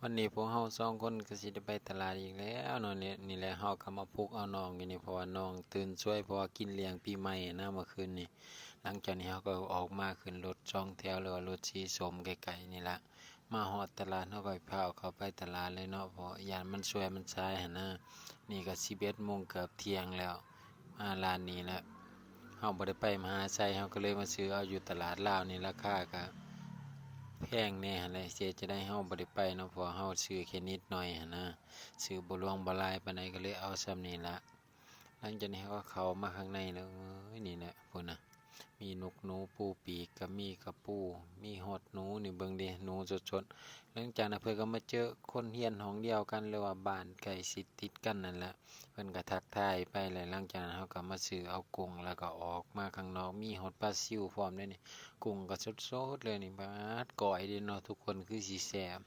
วันนี้พวกเราสองคนก็สิได้ไปตลาดอีกแล้วเนาะเนี่ยนี่แหละเฮาก็มาปลุกเอาน้องอยู่นี่เพราะว่าน้องตื่นช่วยเพราะว่ากินเลี้ยงปีใหม่นะเมื่อคืนนี่หลังจากนี้เฮาก็ออกมาขึ้นรถช่องแถวหรือว่ารถสีส้มไกลๆนี่ละมาฮอดตลาดเฮาก็พาเข้าไปตลาดเลยเนาะเพราะยานมันช่วยมันสายหั่นนะนี่ก็11 โมงเกือบเที่ยงแล้วมาร้านนี้แล้วเฮาบ่ได้ไปมหาไซเฮาก็เลยมาซื้อเอาอยู่ตลาดลาวนี่ราคาก็แพงแน่หั่นแหละเสียจะได้เฮาบ่ได้ไปเนาะเพราะว่าเฮาซื้อแค่นิดหน่อยหั่นนะซื้อบ่หลวงบ่หลายปานใดก็เลยเอาส่ำนี้ล่ะหลังจากนี้เขาก็เข้ามาข้างในแล้วนี่แหละพุ่นน่ะมีนกหนูปูปีกก็มีกระปูมีฮอดหนูนี่เบิ่งดิหนูสดๆหลังจากนั้นเพิ่นก็มาเจอคนเฮียนห้องเดียวกันหรือว่าบ้านใกล้ชิดติดกันนั่นแหละเพิ่นก็ทักทายไปแล้วหลังจากนั้นเขาก็มาซื้อเอากุ้งแล้วก็ออกมาข้างนอกมีฮอดปลาซิวพร้อมด้วยนี่ กุ้งก็สดๆเลยนี่บาดก้อยเด้เนาะทุกคนคือสิแซ่บ